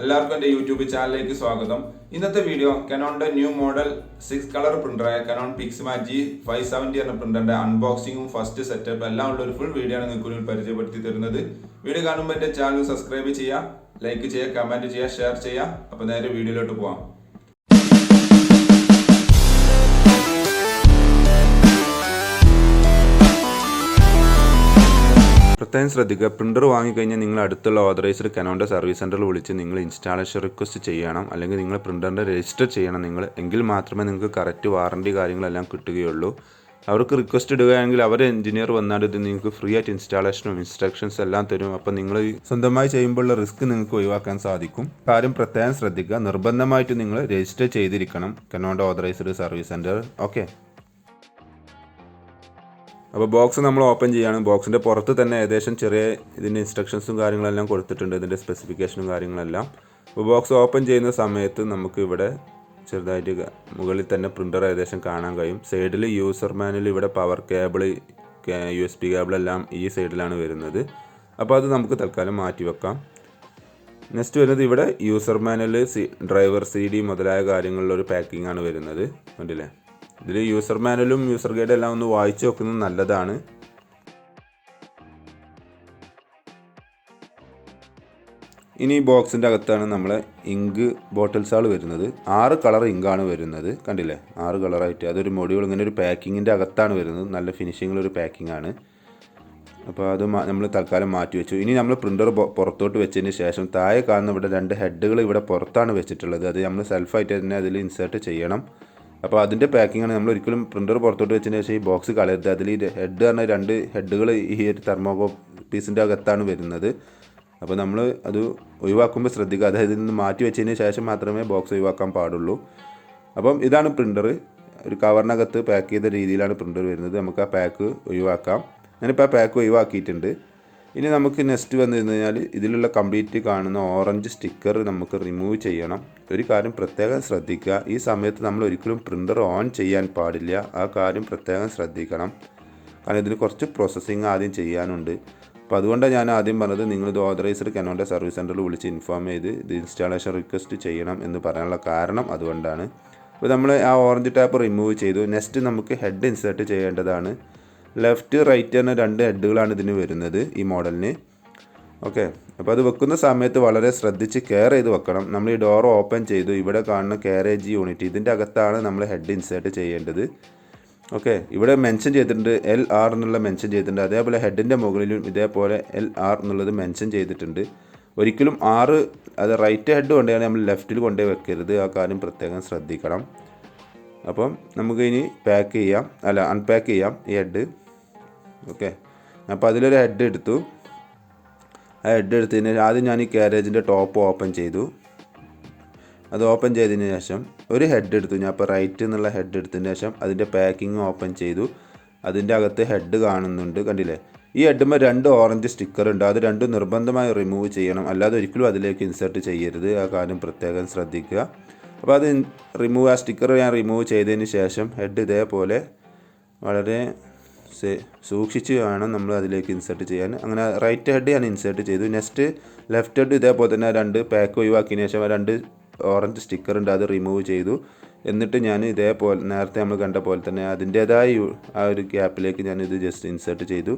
എല്ലാവർക്കും എൻ്റെ യൂട്യൂബ് ചാനലിലേക്ക് സ്വാഗതം. ഇന്നത്തെ വീഡിയോ Canonന്റെ ന്യൂ മോഡൽ 6 കളർ പ്രിന്ററായ Canon PIXMA G570 എന്ന പ്രിന്ററിന്റെ അൺബോക്സിംഗും ഫസ്റ്റ് സെറ്റപ്പ് എല്ലാം ഉള്ള ഒരു ഫുൾ വീഡിയോ ആണ് നിങ്ങൾക്ക് പരിചയപ്പെടുത്തി തരുന്നത്. വീഡിയോ കാണുമ്പോൾ എൻ്റെ ചാനൽ സബ്സ്ക്രൈബ് ചെയ്യുക, ലൈക്ക് ചെയ്യുക, കമന്റ് ചെയ്യുക, ഷെയർ ചെയ്യുക. അപ്പോൾ നേരെ വീഡിയോയിലോട്ട് പോകാം. പ്രത്യേകം ശ്രദ്ധിക്കുക, പ്രിൻ്റർ വാങ്ങിക്കഴിഞ്ഞാൽ നിങ്ങൾ അടുത്തുള്ള ഓതറൈസ്ഡ് Canonന്റെ സർവീസ് സെൻറ്ററിൽ വിളിച്ച് നിങ്ങൾ ഇൻസ്റ്റാളേഷൻ റിക്വസ്റ്റ് ചെയ്യണം, അല്ലെങ്കിൽ നിങ്ങൾ പ്രിൻ്ററിൻ്റെ രജിസ്റ്റർ ചെയ്യണം എങ്കിൽ മാത്രമേ നിങ്ങൾക്ക് കറക്റ്റ് വാറണ്ടി കാര്യങ്ങളെല്ലാം കിട്ടുകയുള്ളൂ. അവർക്ക് റിക്വസ്റ്റ് ഇടുകയാണെങ്കിൽ അവർ എഞ്ചിനീയർ വന്നാൽ ഇത് നിങ്ങൾക്ക് ഫ്രീ ആയിട്ട് ഇൻസ്റ്റാളേഷനും ഇൻസ്ട്രക്ഷൻസ് എല്ലാം തരും. അപ്പോൾ നിങ്ങൾ സ്വന്തമായി ചെയ്യുമ്പോഴുള്ള റിസ്ക് നിങ്ങൾക്ക് ഒഴിവാക്കാൻ സാധിക്കും. കാര്യം പ്രത്യേകം ശ്രദ്ധിക്കുക, നിർബന്ധമായിട്ട് നിങ്ങൾ രജിസ്റ്റർ ചെയ്തിരിക്കണം Canonന്റെ ഓതറൈസ്ഡ് സർവീസ് സെൻറ്റർ. ഓക്കെ, അപ്പോൾ ബോക്സ് നമ്മൾ ഓപ്പൺ ചെയ്യുകയാണ്. ബോക്സിൻ്റെ പുറത്ത് തന്നെ ഏകദേശം ചെറിയ ഇതിൻ്റെ ഇൻസ്ട്രക്ഷൻസും കാര്യങ്ങളെല്ലാം കൊടുത്തിട്ടുണ്ട്, ഇതിൻ്റെ സ്പെസിഫിക്കേഷനും കാര്യങ്ങളെല്ലാം. അപ്പോൾ ബോക്സ് ഓപ്പൺ ചെയ്യുന്ന സമയത്ത് നമുക്ക് ഇവിടെ ചെറുതായിട്ട് മുകളിൽ തന്നെ പ്രിൻ്റർ ഏകദേശം കാണാൻ കഴിയും. സൈഡിൽ യൂസർ മാനുവൽ, ഇവിടെ പവർ കേബിൾ, USB കേബിളെല്ലാം ഈ സൈഡിലാണ് വരുന്നത്. അപ്പോൾ അത് നമുക്ക് തൽക്കാലം മാറ്റി വെക്കാം. നെക്സ്റ്റ് വരുന്നത് ഇവിടെ യൂസർ മാനുവൽ, ഡ്രൈവർ CD മുതലായ കാര്യങ്ങളിലൊരു പാക്കിംഗ് ആണ് വരുന്നത്. കണ്ടില്ലേ, ഇതിൽ യൂസർ മാനുവലും യൂസർ ഗൈഡും എല്ലാം ഒന്ന് വായിച്ചു നോക്കുന്നത് നല്ലതാണ്. ഇനി ഈ ബോക്സിൻ്റെ അകത്താണ് നമ്മളെ ഇങ്ക് ബോട്ടിൽസുകൾ വരുന്നത്. 6 കളർ ഇങ്കാണ് വരുന്നത്. കണ്ടില്ലേ, 6 കളറായിട്ട് അതൊരു മൊഡ്യൂൾ ഇങ്ങനെ ഒരു പാക്കിങ്ങിൻ്റെ അകത്താണ് വരുന്നത്. നല്ല ഫിനിഷിങ്ങിലൊരു പാക്കിംഗ് ആണ്. അപ്പോൾ അത് നമ്മൾ തൽക്കാലം മാറ്റി വെച്ചു. ഇനി നമ്മൾ പ്രിൻ്റർ പുറത്തോട്ട് വെച്ചതിന് ശേഷം താഴെ കാണുന്ന ഇവിടെ 2 ഹെഡുകൾ ഇവിടെ പുറത്താണ് വെച്ചിട്ടുള്ളത്. അത് നമ്മൾ സെൽഫായിട്ട് തന്നെ അതിൽ ഇൻസേർട്ട് ചെയ്യണം. അപ്പോൾ അതിൻ്റെ പാക്കിങ്ങാണ്. നമ്മൾ ഒരിക്കലും പ്രിൻ്റർ പുറത്തോട്ട് വെച്ചതിന് ശേഷം ഈ ബോക്സ് കളയരുത്. അതിൽ ഹെഡ് പറഞ്ഞാൽ 2 ഹെഡുകൾ ഈ ഒരു തെർമോകോൾ പീസിൻ്റെ അകത്താണ് വരുന്നത്. അപ്പോൾ നമ്മൾ അത് ഒഴിവാക്കുമ്പോൾ ശ്രദ്ധിക്കുക, അതായത് ഇതിൽ നിന്ന് മാറ്റി വെച്ചതിന് ശേഷം മാത്രമേ ബോക്സ് ഒഴിവാക്കാൻ പാടുള്ളൂ. അപ്പം ഇതാണ് പ്രിൻ്റർ. ഒരു കവറിനകത്ത് പാക്ക് ചെയ്ത രീതിയിലാണ് പ്രിൻ്റർ വരുന്നത്. നമുക്ക് ആ പാക്ക് ഒഴിവാക്കാം. ഞാനിപ്പോൾ ആ പാക്ക് ഒഴിവാക്കിയിട്ടുണ്ട്. ഇനി നമുക്ക് നെക്സ്റ്റ് വന്നു കഴിഞ്ഞാൽ ഇതിലുള്ള കംപ്ലീറ്റ് കാണുന്ന ഓറഞ്ച് സ്റ്റിക്കർ നമുക്ക് റിമൂവ് ചെയ്യണം. ഒരു കാര്യം പ്രത്യേകം ശ്രദ്ധിക്കുക, ഈ സമയത്ത് നമ്മൾ ഒരിക്കലും പ്രിൻ്റർ ഓൺ ചെയ്യാൻ പാടില്ല. ആ കാര്യം പ്രത്യേകം ശ്രദ്ധിക്കണം. കാരണം ഇതിന് കുറച്ച് പ്രോസസ്സിങ് ആദ്യം ചെയ്യാനുണ്ട്. അപ്പോൾ അതുകൊണ്ടാണ് ഞാൻ ആദ്യം പറഞ്ഞത് നിങ്ങളിത് ഓതറൈസ്ഡ് Canonന്റെ സർവീസ് സെൻറ്ററിൽ വിളിച്ച് ഇൻഫോം ചെയ്ത് ഇത് ഇൻസ്റ്റാളേഷൻ റിക്വസ്റ്റ് ചെയ്യണം എന്ന് പറയാനുള്ള കാരണം അതുകൊണ്ടാണ്. അപ്പോൾ നമ്മൾ ആ ഓറഞ്ച് ടാപ്പ് റിമൂവ് ചെയ്തു. നെക്സ്റ്റ് നമുക്ക് ഹെഡ് ഇൻസേർട്ട് ചെയ്യേണ്ടതാണ്. ലെഫ്റ്റ് റൈറ്റ് എന്ന 2 ഹെഡുകളാണ് ഇതിന് വരുന്നത് ഈ മോഡലിന്. ഓക്കെ, അപ്പോൾ അത് വെക്കുന്ന സമയത്ത് വളരെ ശ്രദ്ധിച്ച് കെയർ ചെയ്ത് വെക്കണം. നമ്മൾ ഈ ഡോർ ഓപ്പൺ ചെയ്തു, ഇവിടെ കാണുന്ന കാരേജ് യൂണിറ്റ് ഇതിൻ്റെ അകത്താണ് നമ്മൾ ഹെഡ് ഇൻസേർട്ട് ചെയ്യേണ്ടത്. ഓക്കെ, ഇവിടെ മെൻഷൻ ചെയ്തിട്ടുണ്ട് LR എന്നുള്ള മെൻഷൻ ചെയ്തിട്ടുണ്ട്. അതേപോലെ ഹെഡിൻ്റെ മുകളിലും ഇതേപോലെ LR എന്നുള്ളത് മെൻഷൻ ചെയ്തിട്ടുണ്ട്. ഒരിക്കലും 6 അത് റൈറ്റ് ഹെഡ് കൊണ്ടുപോയി നമ്മൾ ലെഫ്റ്റിൽ കൊണ്ടുപോയി വെക്കരുത്. ആ കാര്യം പ്രത്യേകം ശ്രദ്ധിക്കണം. അപ്പം നമുക്ക് ഇനി അൺപാക്ക് ചെയ്യാം ഈ ഹെഡ്. ഓക്കെ, അപ്പോൾ അതിലൊരു ഹെഡ് എടുത്തു. ആ ഹെഡ് എടുത്തതിന് ആദ്യം ഞാൻ ഈ കാരേജിൻ്റെ ടോപ്പ് ഓപ്പൺ ചെയ്തു. അത് ഓപ്പൺ ചെയ്തതിന് ശേഷം ഒരു ഹെഡ് എടുത്തു. ഞാൻ അപ്പോൾ റൈറ്റ് എന്നുള്ള ഹെഡ് എടുത്തതിന് ശേഷം അതിൻ്റെ പാക്കിങ് ഓപ്പൺ ചെയ്തു. അതിൻ്റെ അകത്ത് ഹെഡ് കാണുന്നുണ്ട്, കണ്ടില്ലേ. ഈ ഹെഡുമ്പോൾ 2 ഓറഞ്ച് സ്റ്റിക്കർ ഉണ്ട്. അത് 2 നിർബന്ധമായി റിമൂവ് ചെയ്യണം, അല്ലാതെ ഒരിക്കലും അതിലേക്ക് ഇൻസേർട്ട് ചെയ്യരുത്. ആ കാര്യം പ്രത്യേകം ശ്രദ്ധിക്കുക. അപ്പോൾ അത് ആ സ്റ്റിക്കർ ഞാൻ റിമൂവ് ചെയ്തതിന് ശേഷം ഹെഡ് ഇതേപോലെ വളരെ സൂക്ഷിച്ച് വേണം നമ്മൾ അതിലേക്ക് ഇൻസേർട്ട് ചെയ്യാൻ. അങ്ങനെ റൈറ്റ് ഹെഡ് ഞാൻ ഇൻസേർട്ട് ചെയ്തു. നെക്സ്റ്റ് ലെഫ്റ്റ് ഹെഡ് ഇതേപോലെ തന്നെ 2 പാക്ക് ഒഴിവാക്കിയതിന് ശേഷം 2 ഓറഞ്ച് സ്റ്റിക്കർ ഉണ്ട്, അത് റിമൂവ് ചെയ്തു. എന്നിട്ട് ഞാൻ ഇതേപോലെ നേരത്തെ നമ്മൾ കണ്ട പോലെ തന്നെ അതിൻ്റേതായ ആ ഒരു ഗ്യാപ്പിലേക്ക് ഞാനിത് ജസ്റ്റ് ഇൻസേർട്ട് ചെയ്തു.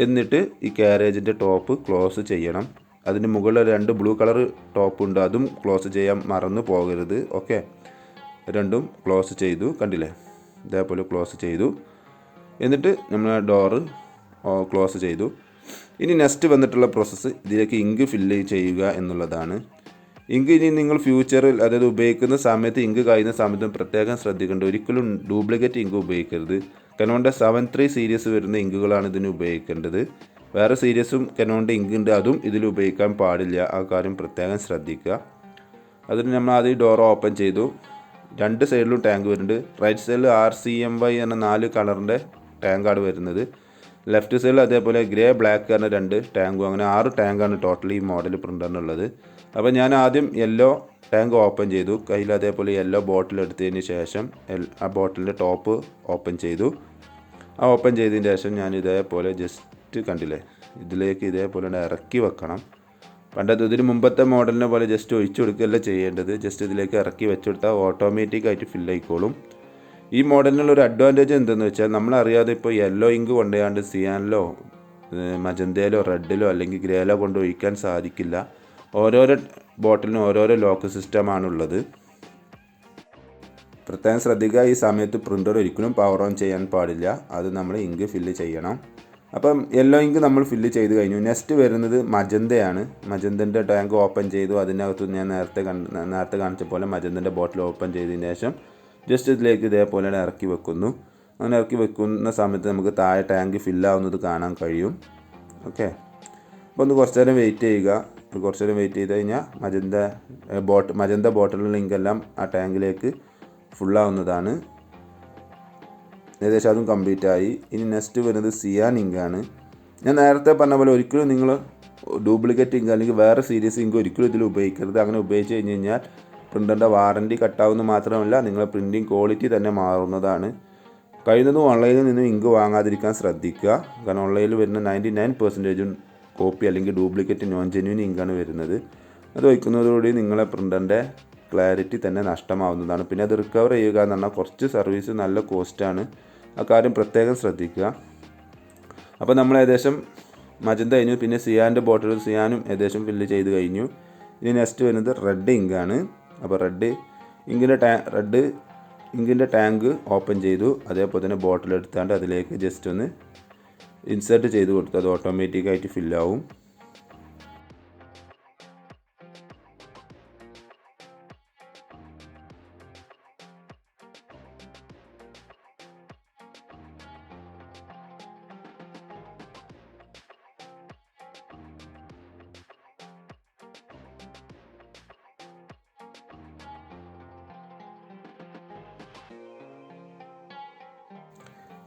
എന്നിട്ട് ഈ കാരേജിൻ്റെ ടോപ്പ് ക്ലോസ് ചെയ്യണം. അതിന് മുകളിൽ 2 ബ്ലൂ കളർ ടോപ്പ് ഉണ്ട്, അതും ക്ലോസ് ചെയ്യാൻ മറന്നു പോകരുത്. ഓക്കെ, 2ഉം ക്ലോസ് ചെയ്തു. കണ്ടില്ലേ, ഇതേപോലെ ക്ലോസ് ചെയ്തു. എന്നിട്ട് നമ്മൾ ഡോറ് ക്ലോസ് ചെയ്തു. ഇനി നെക്സ്റ്റ് വന്നിട്ടുള്ള പ്രോസസ്സ് ഇതിലേക്ക് ഇങ്ക് ഫില്ല് ചെയ്യുക എന്നുള്ളതാണ്. ഇങ്ക് ഇനി നിങ്ങൾ ഫ്യൂച്ചറിൽ, അതായത് ഉപയോഗിക്കുന്ന സമയത്ത്, ഇങ്ക് കഴിയുന്ന സമയത്തും പ്രത്യേകം ശ്രദ്ധിക്കേണ്ട, ഒരിക്കലും ഡ്യൂപ്ലിക്കേറ്റ് ഇങ്ക് ഉപയോഗിക്കരുത്. Canonന്റെ 73 സീരീസ് വരുന്ന ഇങ്കുകളാണ് ഇതിന് ഉപയോഗിക്കേണ്ടത്. വേറെ സീരീസും Canonന്റെ ഇങ്ക് ഉണ്ട്, അതും ഇതിൽ ഉപയോഗിക്കാൻ പാടില്ല. ആ കാര്യം പ്രത്യേകം ശ്രദ്ധിക്കുക. അതിന് നമ്മൾ ആദ്യം ഡോർ ഓപ്പൺ ചെയ്തു. 2 സൈഡിലും ടാങ്ക് വരുന്നുണ്ട്. റൈറ്റ് സൈഡിൽ RCMY എന്ന 4 കളറിൻ്റെ ടാങ്കാണ് വരുന്നത്. ലെഫ്റ്റ് സൈഡിൽ അതേപോലെ ഗ്രേ ബ്ലാക്ക് എന്ന 2 ടാങ്കും, അങ്ങനെ 6 ടാങ്കാണ് ടോട്ടൽ ഈ മോഡൽ പ്രിൻ്ററിനുള്ളത്. അപ്പോൾ ഞാൻ ആദ്യം യെല്ലോ ടാങ്ക് ഓപ്പൺ ചെയ്തു. കയ്യിൽ അതേപോലെ യെല്ലോ ബോട്ടിൽ എടുത്തതിന് ശേഷം ആ ബോട്ടിലിൻ്റെ ടോപ്പ് ഓപ്പൺ ചെയ്തു. ആ ഓപ്പൺ ചെയ്തതിന് ശേഷം ഞാൻ ഇതേപോലെ ജസ്റ്റ് കണ്ടില്ലേ, ഇതിലേക്ക് ഇതേപോലെ ഇറക്കി വെക്കണം. പണ്ടത്തെ ഇതിന് മുമ്പത്തെ മോഡലിനെ പോലെ ജസ്റ്റ് ഒഴിച്ചു കൊടുക്കുകയല്ല ചെയ്യേണ്ടത്. ജസ്റ്റ് ഇതിലേക്ക് ഇറക്കി വെച്ചുകൊടുത്താൽ ഓട്ടോമാറ്റിക്കായിട്ട് ഫില്ലായിക്കോളും. ഈ മോഡലിനുള്ളൊരു അഡ്വാൻറ്റേജ് എന്തെന്ന് വെച്ചാൽ നമ്മളറിയാതെ ഇപ്പോൾ യെല്ലോ ഇങ്ക് കൊണ്ടുപോയാണ്ട് സിയാനിലോ മജന്തയിലോ റെഡിലോ അല്ലെങ്കിൽ ഗ്രേയിലോ കൊണ്ട് ഒഴിക്കാൻ സാധിക്കില്ല. ഓരോരോ ബോട്ടിലിനും ഓരോരോ ലോക്ക് സിസ്റ്റമാണുള്ളത്. പ്രത്യേകം ശ്രദ്ധിക്കുക, ഈ സമയത്ത് പ്രിൻ്റർ ഒരിക്കലും പവർ ഓൺ ചെയ്യാൻ പാടില്ല. അത് നമ്മൾ ഇങ്ക് ഫില്ല് ചെയ്യണം. അപ്പം യെല്ലോ ഇങ്ക് നമ്മൾ ഫില്ല് ചെയ്ത് കഴിഞ്ഞു. നെക്സ്റ്റ് വരുന്നത് മജന്തയാണ്. മജന്തൻ്റെ ടാങ്ക് ഓപ്പൺ ചെയ്തു. അതിനകത്ത് ഞാൻ നേരത്തെ കാണിച്ച പോലെ മജന്തൻ്റെ ബോട്ടിൽ ഓപ്പൺ ചെയ്തതിന് ശേഷം ജസ്റ്റ് ഇതിലേക്ക് ഇതേപോലെ ഇറക്കി വെക്കുന്നു. അങ്ങനെ ഇറക്കി വെക്കുന്ന സമയത്ത് നമുക്ക് താഴെ ടാങ്ക് ഫില്ലാവുന്നത് കാണാൻ കഴിയും. ഓക്കെ, അപ്പോൾ ഒന്ന് കുറച്ച് നേരം വെയിറ്റ് ചെയ്യുക. കുറച്ച് നേരം വെയിറ്റ് ചെയ്ത് കഴിഞ്ഞാൽ മജന്ത ബോട്ടിലുള്ള ഇങ്കെല്ലാം ആ ടാങ്കിലേക്ക് ഫുള്ളാവുന്നതാണ്. ഏകദേശം അതും കംപ്ലീറ്റ് ആയി. ഇനി നെക്സ്റ്റ് വരുന്നത് സിയാൻ ഇങ്കാണ്. ഞാൻ നേരത്തെ പറഞ്ഞ പോലെ ഒരിക്കലും നിങ്ങൾ ഡ്യൂപ്ലിക്കേറ്റ് ഇങ്ക് അല്ലെങ്കിൽ വേറെ സീരീസ് ഇങ്ക് ഒരിക്കലും ഇതിൽ ഉപയോഗിക്കരുത്. അങ്ങനെ ഉപയോഗിച്ച് കഴിഞ്ഞ് കഴിഞ്ഞാൽ പ്രിൻ്ററിൻ്റെ വാറൻറ്റി കട്ടാവുന്നത് മാത്രമല്ല നിങ്ങളുടെ പ്രിൻറ്റിങ് ക്വാളിറ്റി തന്നെ മാറുന്നതാണ്. കഴിയുന്നതും ഓൺലൈനിൽ നിന്ന് ഇങ്ക് വാങ്ങാതിരിക്കാൻ ശ്രദ്ധിക്കുക. കാരണം ഓൺലൈനിൽ വരുന്ന 99% കോപ്പി അല്ലെങ്കിൽ ഡ്യൂപ്ലിക്കേറ്റ് നോൺ ജെന്യൂൻ ഇങ്കാണ് വരുന്നത്. അത് വയ്ക്കുന്നതോടുകൂടി നിങ്ങളെ പ്രിൻ്ററിൻ്റെ ക്ലാരിറ്റി തന്നെ നഷ്ടമാവുന്നതാണ്. പിന്നെ അത് റിക്കവർ ചെയ്യുക എന്ന് പറഞ്ഞാൽ കുറച്ച് സർവീസ് നല്ല കോസ്റ്റാണ്. ആ കാര്യം പ്രത്യേകം ശ്രദ്ധിക്കുക. അപ്പോൾ നമ്മൾ ഏകദേശം മജന്ത കഴിഞ്ഞു. പിന്നെ സിയാനും ഏകദേശം ഫില്ല് ചെയ്ത് കഴിഞ്ഞു. ഇനി നെക്സ്റ്റ് വരുന്നത് റെഡ് ഇങ്കാണ്. അപ്പോൾ റെഡ് ഇങ്കിൻ്റെ ടാങ്ക് ഓപ്പൺ ചെയ്തു. അതേപോലെ തന്നെ ബോട്ടിൽ എടുത്താണ്ട് അതിലേക്ക് ജസ്റ്റ് ഒന്ന് ഇൻസേർട്ട് ചെയ്ത് കൊടുത്തു. അത് ഓട്ടോമാറ്റിക്കായിട്ട് ഫില്ലാവും.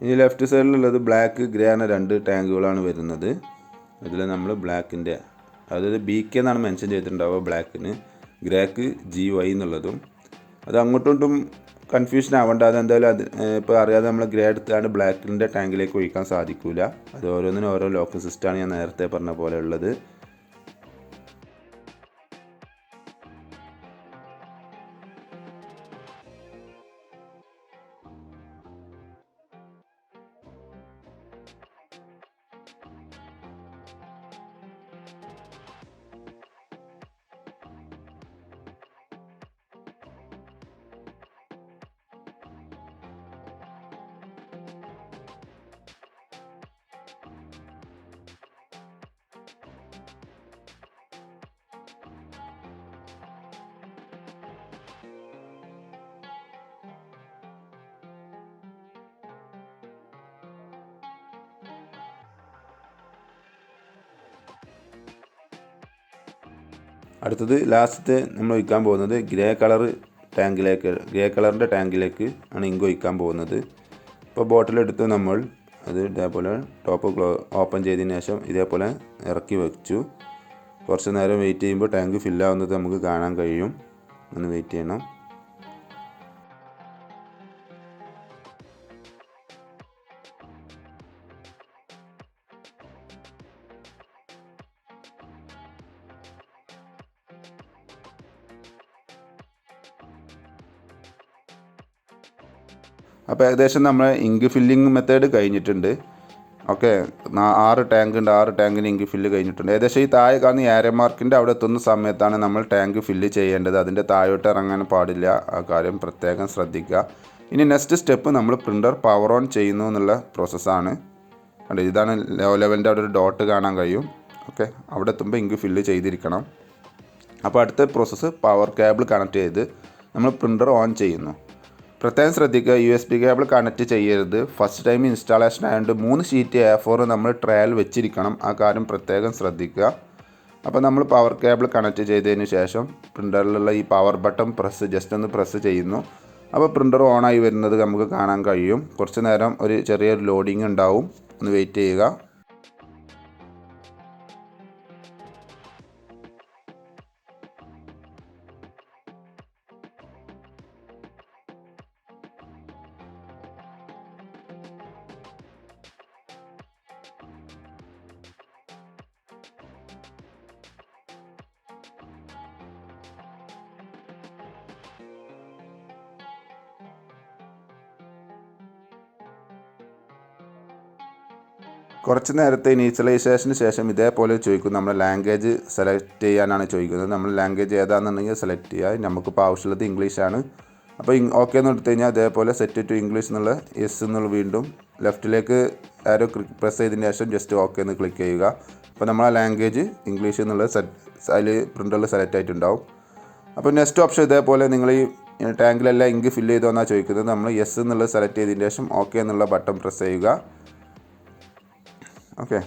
ഇനി ലെഫ്റ്റ് സൈഡിലുള്ളത് ബ്ലാക്ക് ഗ്രേ ആണ്. 2 ടാങ്കുകളാണ് വരുന്നത്. അതിൽ നമ്മൾ ബ്ലാക്കിൻ്റെ അതായത് BK എന്നാണ് മെൻഷൻ ചെയ്തിട്ടുണ്ടാവുക ബ്ലാക്കിന്, ഗ്രേക്ക് GY എന്നുള്ളതും. അത് അങ്ങോട്ടും കൺഫ്യൂഷൻ ആവേണ്ട. അതെന്തായാലും ഇപ്പോൾ അറിയാതെ നമ്മൾ ഗ്രേ എടുത്താണ്ട് ബ്ലാക്കിൻ്റെ ടാങ്കിലേക്ക് ഒഴിക്കാൻ സാധിക്കില്ല. അത് ഓരോന്നിനും ഓരോ ലോക്ക് സിസ്റ്റമാണ് ഞാൻ നേരത്തെ പറഞ്ഞ പോലെ ഉള്ളത്. അടുത്തത് ലാസ്റ്റത്തെ നമ്മൾ ഒഴിക്കാൻ പോകുന്നത് ഗ്രേ കളറിൻ്റെ ടാങ്കിലേക്ക് ആണ് ഇങ്ക് ഒഴിക്കാൻ പോകുന്നത്. ഇപ്പോൾ ബോട്ടിലെടുത്ത് നമ്മൾ അത് ഇതേപോലെ ടോപ്പ് ഓപ്പൺ ചെയ്തതിന് ശേഷം ഇതേപോലെ ഇറക്കി വെച്ചു. കുറച്ച് നേരം വെയിറ്റ് ചെയ്യുമ്പോൾ ടാങ്ക് ഫില്ലാവുന്നത് നമുക്ക് കാണാൻ കഴിയും. ഒന്ന് വെയിറ്റ് ചെയ്യണം. അപ്പോൾ ഏകദേശം നമ്മൾ ഇങ്ക് ഫില്ലിങ് മെത്തേഡ് കഴിഞ്ഞിട്ടുണ്ട്. ഓക്കെ, 6 ടാങ്ക് ഉണ്ട്. 6 ടാങ്കിന് ഇങ്ക് ഫില്ല് കഴിഞ്ഞിട്ടുണ്ട്. ഏകദേശം ഈ താഴെ കാണുന്ന ഏരോ മാർക്കിൻ്റെ അവിടെ എത്തുന്ന സമയത്താണ് നമ്മൾ ടാങ്ക് ഫില്ല് ചെയ്യേണ്ടത്. അതിൻ്റെ താഴോട്ട് ഇറങ്ങാൻ പാടില്ല. ആ കാര്യം പ്രത്യേകം ശ്രദ്ധിക്കുക. ഇനി നെക്സ്റ്റ് സ്റ്റെപ്പ് നമ്മൾ പ്രിൻ്റർ പവർ ഓൺ ചെയ്യുന്നു എന്നുള്ള പ്രോസസ്സാണ്. കണ്ടോ, ഇതാണ് ലോ ലെവലിൻ്റെ അവിടെ ഒരു ഡോട്ട് കാണാൻ കഴിയും. ഓക്കെ, അവിടെ എത്തുമ്പോൾ ഇങ്ക് ഫില്ല് ചെയ്തിരിക്കണം. അപ്പോൾ അടുത്ത പ്രോസസ്സ് പവർ കേബിൾ കണക്ട് ചെയ്ത് നമ്മൾ പ്രിൻ്റർ ഓൺ ചെയ്യുന്നു. പ്രത്യേകം ശ്രദ്ധിക്കുക, USB കേബിൾ കണക്ട് ചെയ്യരുത്. ഫസ്റ്റ് ടൈം ഇൻസ്റ്റാളേഷൻ ആയതുകൊണ്ട് 3 ഷീറ്റ് A4 നമ്മൾ ട്രയൽ വെച്ചിരിക്കണം. ആ കാര്യം പ്രത്യേകം ശ്രദ്ധിക്കുക. അപ്പോൾ നമ്മൾ പവർ കേബിൾ കണക്ട് ചെയ്തതിന് ശേഷം പ്രിൻ്ററിലുള്ള ഈ പവർ ബട്ടൺ ജസ്റ്റ് ഒന്ന് പ്രസ് ചെയ്യുന്നു. അപ്പോൾ പ്രിൻ്റർ ഓണായി വരുന്നത് നമുക്ക് കാണാൻ കഴിയും. കുറച്ച് നേരം ഒരു ചെറിയൊരു ലോഡിങ് ഉണ്ടാവും. ഒന്ന് വെയിറ്റ് ചെയ്യുക. കുറച്ച് നേരത്തെ ഇനീഷ്യലൈസേഷന് ശേഷം ഇതേപോലെ ചോദിക്കും, നമ്മൾ ലാംഗ്വേജ് സെലക്ട് ചെയ്യാനാണ് ചോദിക്കുന്നത്. നമ്മൾ ലാംഗ്വേജ് ഏതാണെന്നുണ്ടെങ്കിൽ സെലക്ട് ചെയ്യുക. നമുക്കിപ്പോൾ ആവശ്യമുള്ളത് ഇംഗ്ലീഷാണ്. അപ്പോൾ ഓക്കെ എന്ന് എടുത്തു കഴിഞ്ഞാൽ അതേപോലെ സെറ്റ് ടു ഇംഗ്ലീഷ് എന്നുള്ള യെസ് എന്നുള്ള വീണ്ടും ലെഫ്റ്റിലേക്ക് ആരോ പ്രസ് ചെയ്തതിന് ശേഷം ജസ്റ്റ് ഓക്കെ എന്ന് ക്ലിക്ക് ചെയ്യുക. അപ്പോൾ നമ്മൾ ആ ലാംഗ്വേജ് ഇംഗ്ലീഷ് എന്നുള്ള അതിൽ പ്രിൻ്ററിൽ സെലക്ട് ആയിട്ടുണ്ടാവും. അപ്പോൾ നെക്സ്റ്റ് ഓപ്ഷൻ ഇതേപോലെ നിങ്ങൾ ഈ ടാങ്കിലെല്ലാം ഇങ്ക് ഫില്ല് ചെയ്തോ എന്നാണ് ചോദിക്കുന്നത്. നമ്മൾ യെസ് എന്നുള്ളത് സെലക്ട് ചെയ്തതിന് ശേഷം ഓക്കെ എന്നുള്ള ബട്ടൺ പ്രസ് ചെയ്യുക. ഓക്കെ,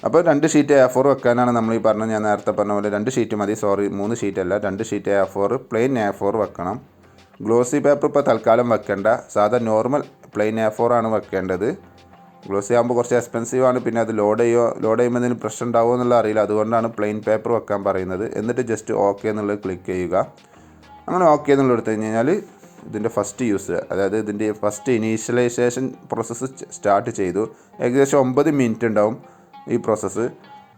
അപ്പോൾ 2 ഷീറ്റ് A4 വെക്കാനാണ് നമ്മൾ ഈ ഞാൻ നേരത്തെ പറഞ്ഞ പോലെ 2 ഷീറ്റ് മതി. 3 ഷീറ്റ് അല്ല, 2 ഷീറ്റ് A4 പ്ലെയിൻ A4 വെക്കണം. ഗ്ലോസി പേപ്പർ ഇപ്പോൾ തൽക്കാലം വെക്കേണ്ട, സാധാ നോർമൽ പ്ലെയിൻ A4 ആണ് വെക്കേണ്ടത്. ഗ്ലോസി ആകുമ്പോൾ കുറച്ച് എക്സ്പെൻസീവ് ആണ്, പിന്നെ അത് ലോഡ് ചെയ്യുമ്പോൾ എന്തെങ്കിലും പ്രശ്നം ഉണ്ടാവുമോ എന്നുള്ള അറിയില്ല. അതുകൊണ്ടാണ് പ്ലെയിൻ പേപ്പർ വെക്കാൻ പറയുന്നത്. എന്നിട്ട് ജസ്റ്റ് ഓക്കെ എന്നുള്ളത് ക്ലിക്ക് ചെയ്യുക. അങ്ങനെ ഓക്കെ എന്നുള്ളത് എടുത്തു കഴിഞ്ഞാൽ ഇതിൻ്റെ ഫസ്റ്റ് യൂസ്, അതായത് ഇതിൻ്റെ ഫസ്റ്റ് ഇനീഷ്യലൈസേഷൻ പ്രോസസ്സ് സ്റ്റാർട്ട് ചെയ്തു. ഏകദേശം 9 മിനിറ്റ് ഉണ്ടാവും ഈ പ്രോസസ്സ്.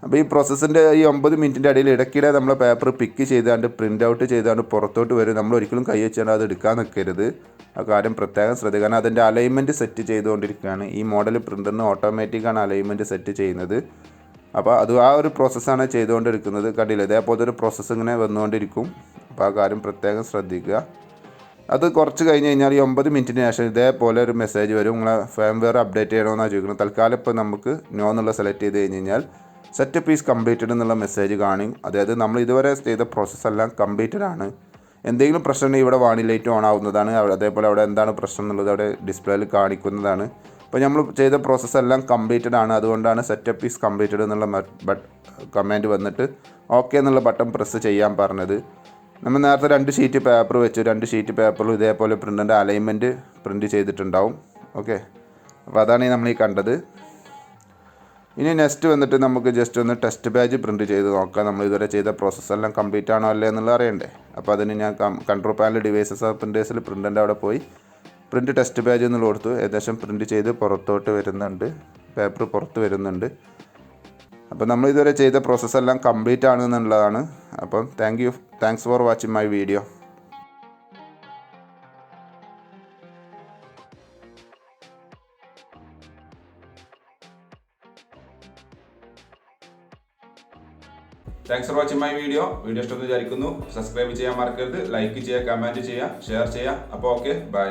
അപ്പോൾ ഈ പ്രോസസ്സിൻ്റെ ഈ 9 മിനിറ്റിൻ്റെ ഇടയിൽ ഇടയ്ക്കിടെ നമ്മൾ പേപ്പർ പിക്ക് ചെയ്താണ്ട് പ്രിൻ്റ് ഔട്ട് ചെയ്താണ്ട് പുറത്തോട്ട് വരും. നമ്മൾ ഒരിക്കലും കൈ വെച്ചാണ്ട് അത് എടുക്കാൻ നിൽക്കരുത്. ആ കാര്യം പ്രത്യേകം ശ്രദ്ധിക്കുക. കാരണം അതിൻ്റെ അലൈൻമെൻറ്റ് സെറ്റ് ചെയ്തുകൊണ്ടിരിക്കുകയാണ്. ഈ മോഡൽ പ്രിൻ്ററിന് ഓട്ടോമാറ്റിക്കാണ് അലൈൻമെൻറ്റ് സെറ്റ് ചെയ്യുന്നത്. അപ്പോൾ അത് ആ ഒരു പ്രോസസ്സാണ് ചെയ്തുകൊണ്ടിരിക്കുന്നത്. കണ്ടില്ല, ഇതേപോലത്തെ ഒരു പ്രോസസ്സ് ഇങ്ങനെ വന്നുകൊണ്ടിരിക്കും. അപ്പോൾ ആ കാര്യം പ്രത്യേകം ശ്രദ്ധിക്കുക. അത് കുറച്ച് കഴിഞ്ഞ് കഴിഞ്ഞാൽ ഈ 9 മിനിറ്റിന് ശേഷം ഇതേപോലെ ഒരു മെസ്സേജ് വരും, നിങ്ങളെ ഫേംവെയർ അപ്ഡേറ്റ് ചെയ്യണമെന്നാണ് ചോദിക്കുന്നത്. തൽക്കാലം ഇപ്പോൾ നമുക്ക് നോ എന്നുള്ള സെലക്ട് ചെയ്ത് കഴിഞ്ഞ് കഴിഞ്ഞാൽ സെറ്റപ്പ് ഈസ് കംപ്ലീറ്റഡ് എന്നുള്ള മെസ്സേജ് കാണും. അതായത് നമ്മൾ ഇതുവരെ ചെയ്ത പ്രോസസ്സെല്ലാം കംപ്ലീറ്റഡ് ആണ്. എന്തെങ്കിലും പ്രശ്നം ഉണ്ടെങ്കിൽ ഇവിടെ വാണി ലൈറ്റ് ഓൺ ആവുന്നതാണ്. അതേപോലെ അവിടെ എന്താണ് പ്രശ്നം എന്നുള്ളത് അവിടെ ഡിസ്പ്ലേയിൽ കാണിക്കുന്നതാണ്. അപ്പോൾ നമ്മൾ ചെയ്ത പ്രോസസ്സെല്ലാം കംപ്ലീറ്റഡ് ആണ്. അതുകൊണ്ടാണ് സെറ്റപ്പ് ഈസ് കംപ്ലീറ്റഡ് എന്നുള്ള കമാൻഡ് വന്നിട്ട് ഓക്കെ എന്നുള്ള ബട്ടൺ പ്രസ് ചെയ്യാൻ പറഞ്ഞത്. നമ്മൾ നേരത്തെ 2 ഷീറ്റ് പേപ്പർ വെച്ചു. 2 ഷീറ്റ് പേപ്പറിൽ ഇതേപോലെ പ്രിൻ്റിൻ്റെ അലൈൻമെൻറ്റ് പ്രിൻ്റ് ചെയ്തിട്ടുണ്ടാവും. ഓക്കെ, അപ്പോൾ അതാണ് നമ്മൾ ഈ കണ്ടത്. ഇനി നെക്സ്റ്റ് വന്നിട്ട് നമുക്ക് ജസ്റ്റ് ഒന്ന് ടെസ്റ്റ് പേജ് പ്രിൻറ്റ് ചെയ്ത് നോക്കാം. നമ്മൾ ഇതുവരെ ചെയ്ത പ്രോസസ്സെല്ലാം കംപ്ലീറ്റ് ആണോ അല്ലേ എന്നുള്ളത് അറിയണ്ടേ. അപ്പോൾ അതിന് ഞാൻ കൺട്രോൾ പാനൽ ഡിവൈസസ് ഓഫ് പ്രിൻറ്റേഴ്സിൽ പ്രിൻ്റിൻ്റെ അവിടെ പോയി പ്രിൻറ്റ് ടെസ്റ്റ് പേജ് എന്നുള്ള കൊടുത്തു. ഏകദേശം പ്രിൻറ്റ് ചെയ്ത് പുറത്തോട്ട് വരുന്നുണ്ട്, പേപ്പർ പുറത്ത് വരുന്നുണ്ട്. അപ്പോൾ നമ്മൾ ഇതുവരെ ചെയ്ത പ്രോസസ്സെല്ലാം കംപ്ലീറ്റ് ആണെന്നുള്ളതാണ്. അപ്പം thanks for watching my video. Thanks for watching my video ഇഷ്ടമെന്ന് വിചാരിക്കുന്നു. സബ്സ്ക്രൈബ് ചെയ്യാൻ മറക്കരുത്, ലൈക്ക് ചെയ്യുക, കമൻറ്റ് ചെയ്യുക, ഷെയർ ചെയ്യുക. അപ്പോൾ ഓക്കെ, ബൈ.